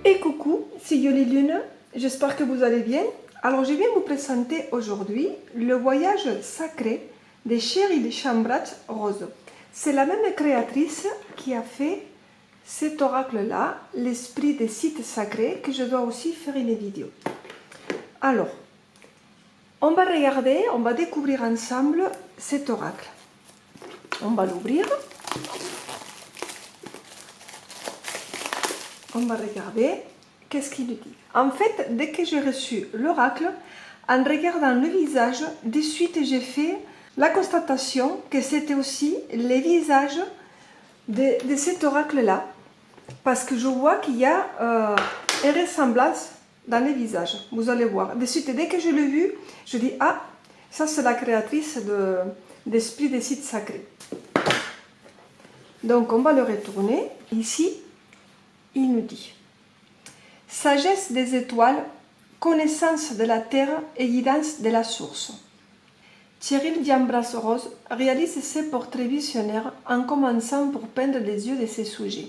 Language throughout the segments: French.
Et coucou, c'est Yoli Lune, j'espère que vous allez bien. Alors je viens vous présenter aujourd'hui le voyage sacré de Cheryl Chambratch Rose. C'est la même créatrice qui a fait cet oracle-là, l'esprit des sites sacrés, que je dois aussi faire une vidéo. Alors, on va regarder, on va découvrir ensemble cet oracle. On va l'ouvrir. On va regarder qu'est-ce qu'il dit. En fait, dès que j'ai reçu l'oracle, en regardant le visage, de suite j'ai fait la constatation que c'était aussi les visages de cet oracle-là, parce que je vois qu'il y a une ressemblance dans les visages. Vous allez voir. De suite, dès que je l'ai vu, je dis ah, ça c'est la créatrice d'esprit des sites sacrés. Donc on va le retourner ici. Il nous dit « Sagesse des étoiles, connaissance de la terre et guidance de la source ». Cheryl Chambratch Rose réalise ses portraits visionnaires en commençant pour peindre les yeux de ses sujets.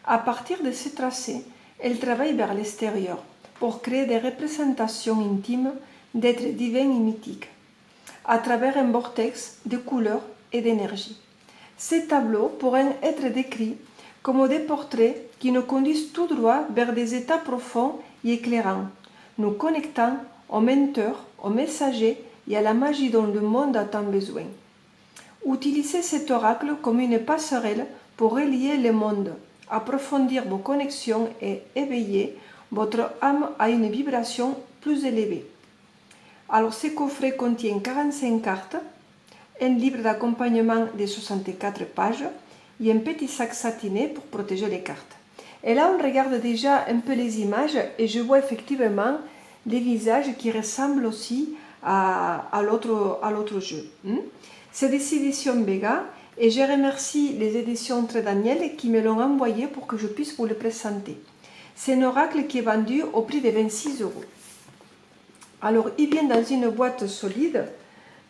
À partir de ces tracés, elle travaille vers l'extérieur pour créer des représentations intimes d'êtres divins et mythiques, à travers un vortex de couleurs et d'énergie. Ces tableaux pourraient être décrits comme des portraits qui nous conduisent tout droit vers des états profonds et éclairants, nous connectant aux menteurs, aux messagers et à la magie dont le monde a tant besoin. Utilisez cet oracle comme une passerelle pour relier les mondes, approfondir vos connexions et éveiller votre âme à une vibration plus élevée. Alors, ce coffret contient 45 cartes, un livre d'accompagnement de 64 pages, et un petit sac satiné pour protéger les cartes. Et là, on regarde déjà un peu les images et je vois effectivement des visages qui ressemblent aussi à l'autre jeu. C'est des éditions Vega et je remercie les éditions Très Daniel qui me l'ont envoyé pour que je puisse vous le présenter. C'est un oracle qui est vendu au prix de 26 €. Alors, il vient dans une boîte solide,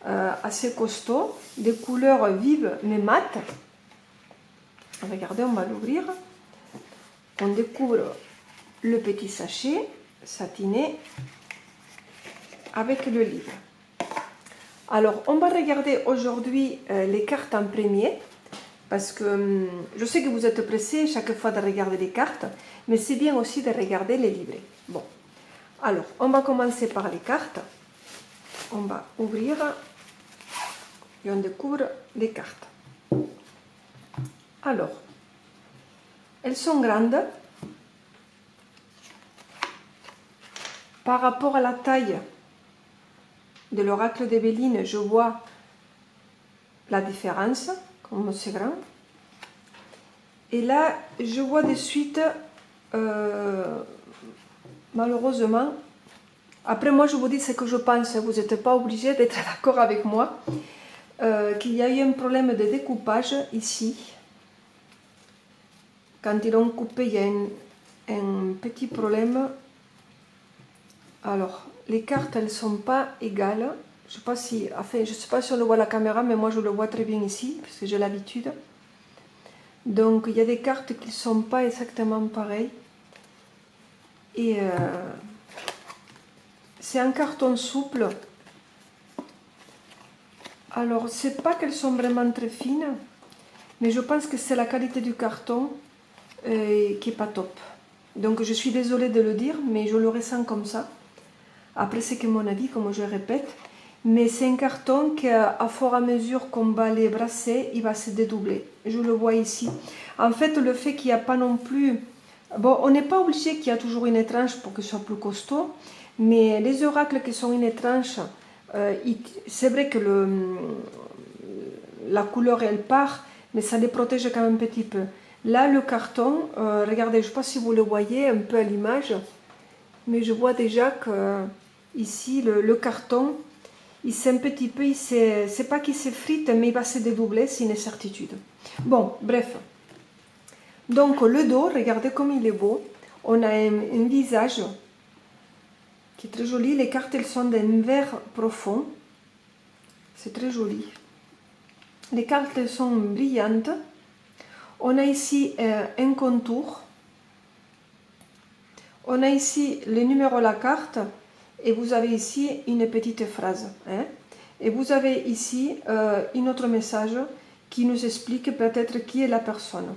assez costaud, de couleurs vives mais mates. Regardez, on va l'ouvrir. On découvre le petit sachet satiné avec le livre. Alors, on va regarder aujourd'hui les cartes en premier, parce que je sais que vous êtes pressés chaque fois de regarder les cartes, mais c'est bien aussi de regarder les livrets. Bon, alors, on va commencer par les cartes. On va ouvrir et on découvre les cartes. Alors, elles sont grandes. Par rapport à la taille de l'oracle d'Evelyne, je vois la différence, comme c'est grand. Et là, je vois de suite, malheureusement, après moi je vous dis ce que je pense, vous n'êtes pas obligé d'être d'accord avec moi, qu'il y a eu un problème de découpage ici. Quand ils ont coupé, il y a un petit problème. Alors, les cartes, elles ne sont pas égales. Je ne sais pas si, enfin, je sais pas si on le voit à la caméra, mais moi je le vois très bien ici, parce que j'ai l'habitude. Donc, il y a des cartes qui ne sont pas exactement pareilles. Et c'est un carton souple. Alors, c'est pas qu'elles sont vraiment très fines, mais je pense que c'est la qualité du carton qui n'est pas top. Donc je suis désolée de le dire, mais je le ressens comme ça. Après, c'est que mon avis, comme je répète. Mais c'est un carton qu'à fur et à mesure qu'on va les brasser, il va se dédoubler. Je le vois ici. En fait, le fait qu'il n'y a pas non plus... Bon, on n'est pas obligé qu'il y a toujours une tranche pour que ce soit plus costaud. Mais les oracles qui sont une tranche, c'est vrai que la couleur, elle part, mais ça les protège quand même un petit peu. Là, le carton, regardez, je ne sais pas si vous le voyez un peu à l'image, mais je vois déjà que ici, le carton, il s'est un petit peu, c'est pas qu'il s'effrite, mais il va se dédoubler, c'est une certitude. Bon, bref. Donc, le dos, regardez comme il est beau. On a un visage qui est très joli. Les cartes, elles sont d'un vert profond. C'est très joli. Les cartes sont brillantes. On a ici un contour. On a ici le numéro de la carte et vous avez ici une petite phrase. Hein? Et vous avez ici un autre message qui nous explique peut-être qui est la personne.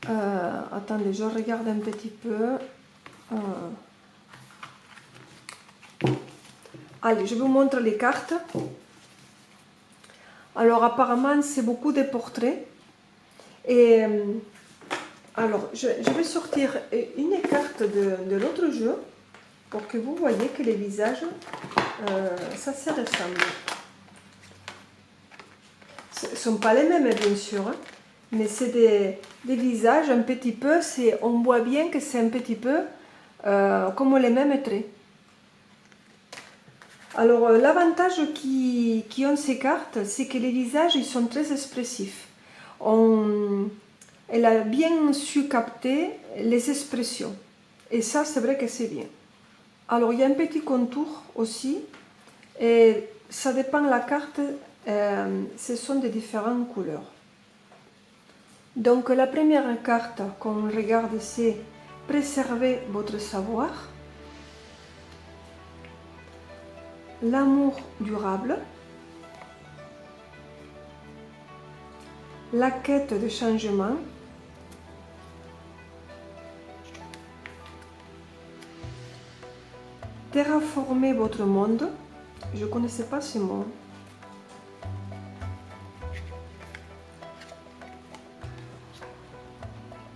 Attendez, je regarde un petit peu. Allez, je vous montre les cartes. Alors apparemment, c'est beaucoup de portraits. Et alors, je vais sortir une carte de l'autre jeu pour que vous voyez que les visages, ça se ressemble. Ce ne sont pas les mêmes, bien sûr, hein, mais c'est des visages un petit peu, on voit bien que c'est un petit peu comme les mêmes traits. Alors, l'avantage qui ont ces cartes, c'est que les visages, ils sont très expressifs. Elle a bien su capter les expressions. Et ça, c'est vrai que c'est bien. Alors, il y a un petit contour aussi. Et ça dépend de la carte, ce sont de différentes couleurs. Donc, la première carte qu'on regarde, c'est « Préservez votre savoir ». L'amour durable, la quête de changement, terraformer votre monde, je ne connaissais pas ce mot,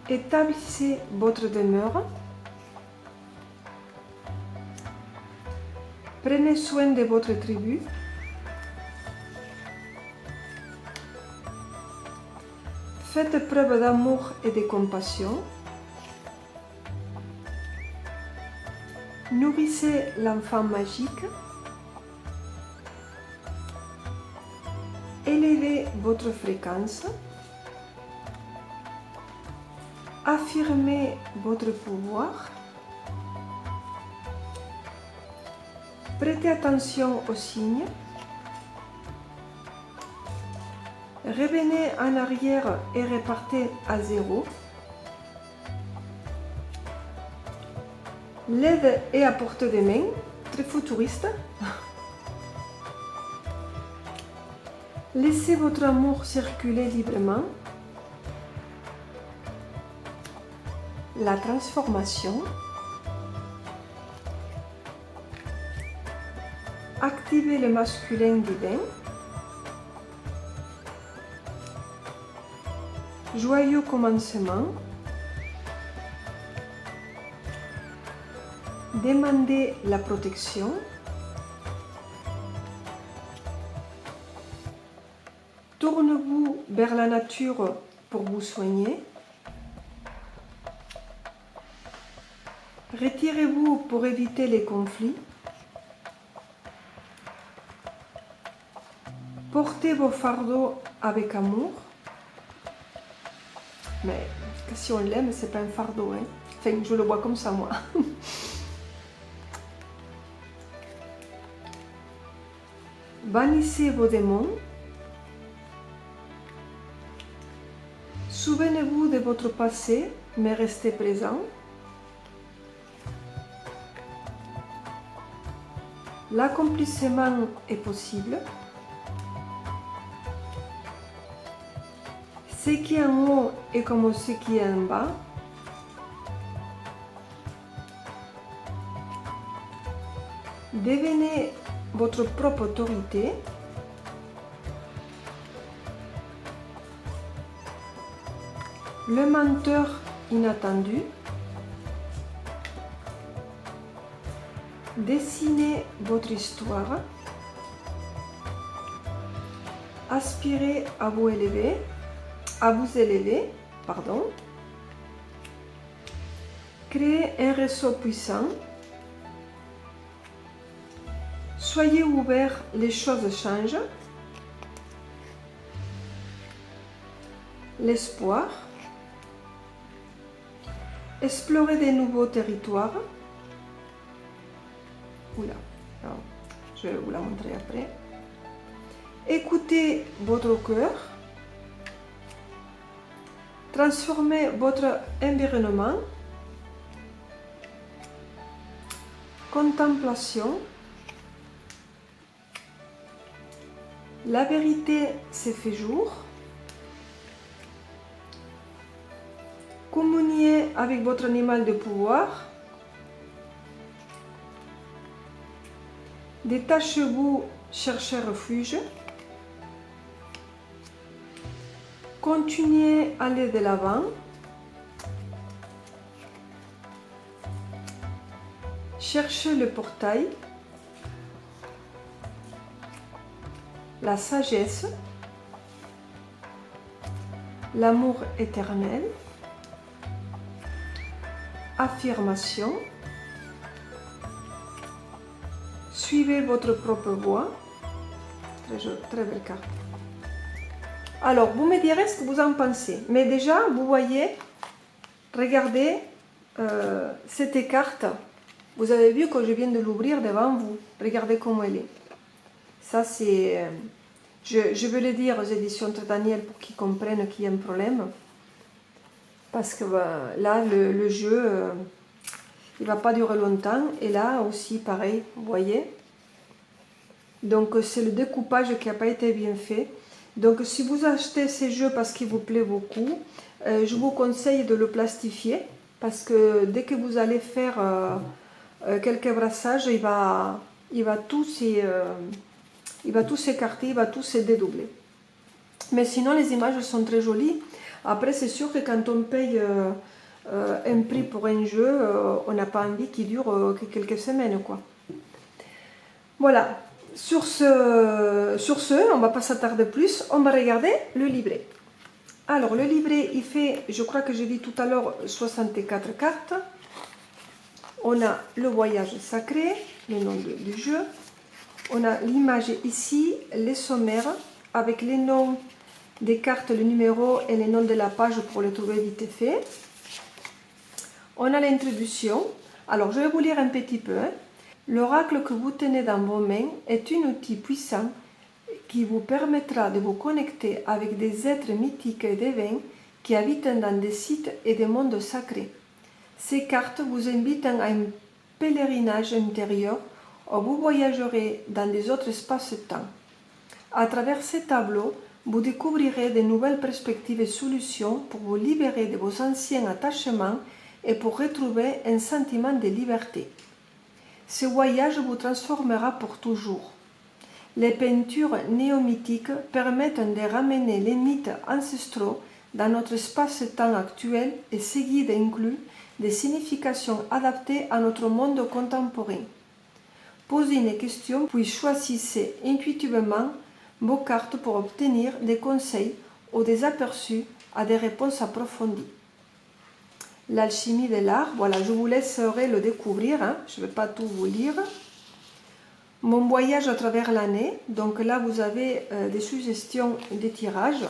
établissez votre demeure, prenez soin de votre tribu, faites preuve d'amour et de compassion, nourrissez l'enfant magique, élevez votre fréquence, affirmez votre pouvoir, prêtez attention aux signes, revenez en arrière et repartez à zéro. L'aide est à portée de main, très futuriste. Laissez votre amour circuler librement. La transformation. Activez le masculin divin. Joyeux commencement. Demandez la protection. Tournez-vous vers la nature pour vous soigner. Retirez-vous pour éviter les conflits. Portez vos fardeaux avec amour. Mais si on l'aime, c'est pas un fardeau. Hein. Enfin, je le vois comme ça, moi. Bannissez vos démons. Souvenez-vous de votre passé, mais restez présent. L'accomplissement est possible. Ce qui est en haut est comme ce qui est en bas. Devenez votre propre autorité. Le menteur inattendu. Dessinez votre histoire. Aspirez à vous élever. Créez un réseau puissant. Soyez ouverts, les choses changent. L'espoir. Explorez de nouveaux territoires. Oula, alors, je vais vous la montrer après. Écoutez votre cœur. Transformez votre environnement. Contemplation. La vérité s'est fait jour. Communiez avec votre animal de pouvoir. Détachez-vous, cherchez refuge. Continuez à aller de l'avant. Cherchez le portail. La sagesse. L'amour éternel. Affirmation. Suivez votre propre voie. Très belle carte. Alors, vous me direz ce que vous en pensez. Mais déjà, vous voyez, regardez cette carte. Vous avez vu que je viens de l'ouvrir devant vous. Regardez comment elle est. Ça, c'est... je veux le dire aux éditions Daniel pour qu'ils comprennent qu'il y a un problème. Parce que là, le jeu, il ne va pas durer longtemps. Et là aussi, pareil, vous voyez. Donc, c'est le découpage qui n'a pas été bien fait. Donc, si vous achetez ces jeux parce qu'il vous plaît beaucoup, je vous conseille de le plastifier. Parce que dès que vous allez faire quelques brassages, il va tout s'écarter, il va tout se dédoubler. Mais sinon, les images sont très jolies. Après, c'est sûr que quand on paye un prix pour un jeu, on n'a pas envie qu'il dure que quelques semaines, quoi. Voilà. Sur ce, on ne va pas s'attarder plus, on va regarder le livret. Alors, le livret, il fait, je crois que j'ai dit tout à l'heure, 64 cartes. On a le voyage sacré, le nom du jeu. On a l'image ici, les sommaires, avec les noms des cartes, le numéro et les noms de la page pour les trouver vite fait. On a l'introduction. Alors, je vais vous lire un petit peu. L'oracle que vous tenez dans vos mains est un outil puissant qui vous permettra de vous connecter avec des êtres mythiques et divins qui habitent dans des sites et des mondes sacrés. Ces cartes vous invitent à un pèlerinage intérieur où vous voyagerez dans des autres espaces-temps. À travers ces tableaux, vous découvrirez de nouvelles perspectives et solutions pour vous libérer de vos anciens attachements et pour retrouver un sentiment de liberté. Ce voyage vous transformera pour toujours. Les peintures néomythiques permettent de ramener les mythes ancestraux dans notre espace-temps actuel et ces guides incluent des significations adaptées à notre monde contemporain. Posez une question puis choisissez intuitivement vos cartes pour obtenir des conseils ou des aperçus à des réponses approfondies. L'alchimie de l'art, voilà, je vous laisserai le découvrir, hein, je ne vais pas tout vous lire. Mon voyage à travers l'année, donc là vous avez des suggestions de tirages.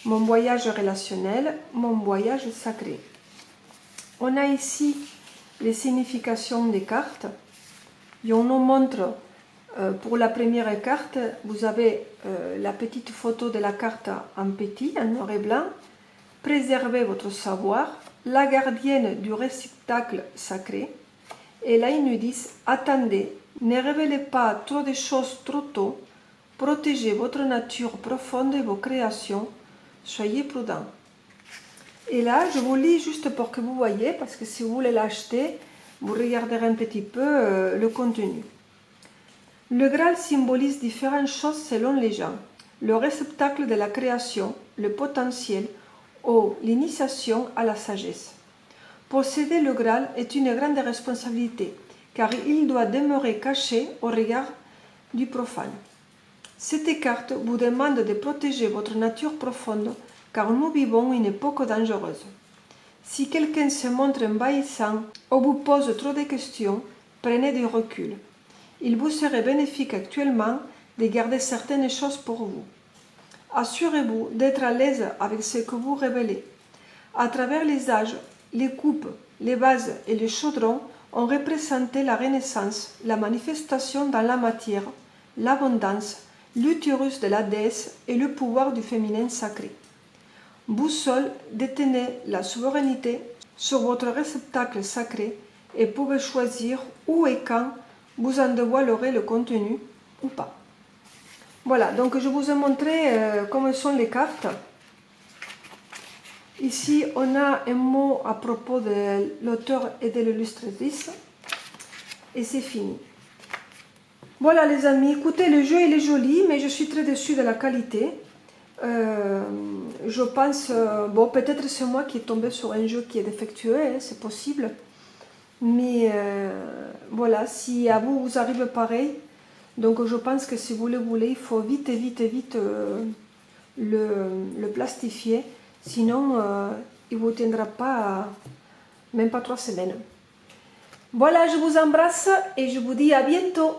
Mon voyage relationnel, mon voyage sacré. On a ici les significations des cartes. Et on nous montre, pour la première carte, vous avez la petite photo de la carte en petit, en noir et blanc. Préservez votre savoir, la gardienne du réceptacle sacré. Et là, ils nous disent, attendez, ne révélez pas trop de choses trop tôt, protégez votre nature profonde et vos créations, soyez prudents. Et là, je vous lis juste pour que vous voyez, parce que si vous voulez l'acheter, vous regarderez un petit peu le contenu. Le Graal symbolise différentes choses selon les gens. Le réceptacle de la création, le potentiel, ou l'initiation à la sagesse. Posséder le Graal est une grande responsabilité, car il doit demeurer caché au regard du profane. Cette carte vous demande de protéger votre nature profonde, car nous vivons une époque dangereuse. Si quelqu'un se montre envahissant ou vous pose trop de questions, prenez du recul. Il vous serait bénéfique actuellement de garder certaines choses pour vous. Assurez-vous d'être à l'aise avec ce que vous révélez. À travers les âges, les coupes, les vases et les chaudrons ont représenté la Renaissance, la manifestation dans la matière, l'abondance, l'utérus de la déesse et le pouvoir du féminin sacré. Vous seul détenez la souveraineté sur votre réceptacle sacré et pouvez choisir où et quand vous en dévoilerez le contenu ou pas. Voilà, donc je vous ai montré comment sont les cartes. Ici, on a un mot à propos de l'auteur et de l'illustratrice. Et c'est fini. Voilà les amis, écoutez, le jeu il est joli, mais je suis très déçue de la qualité. Je pense, bon, peut-être c'est moi qui est tombé sur un jeu qui est défectueux, hein, c'est possible. Mais voilà, si à vous vous arrive pareil, donc je pense que si vous le voulez, il faut vite le plastifier. Sinon, il ne vous tiendra pas, même pas 3 semaines. Voilà, je vous embrasse et je vous dis à bientôt.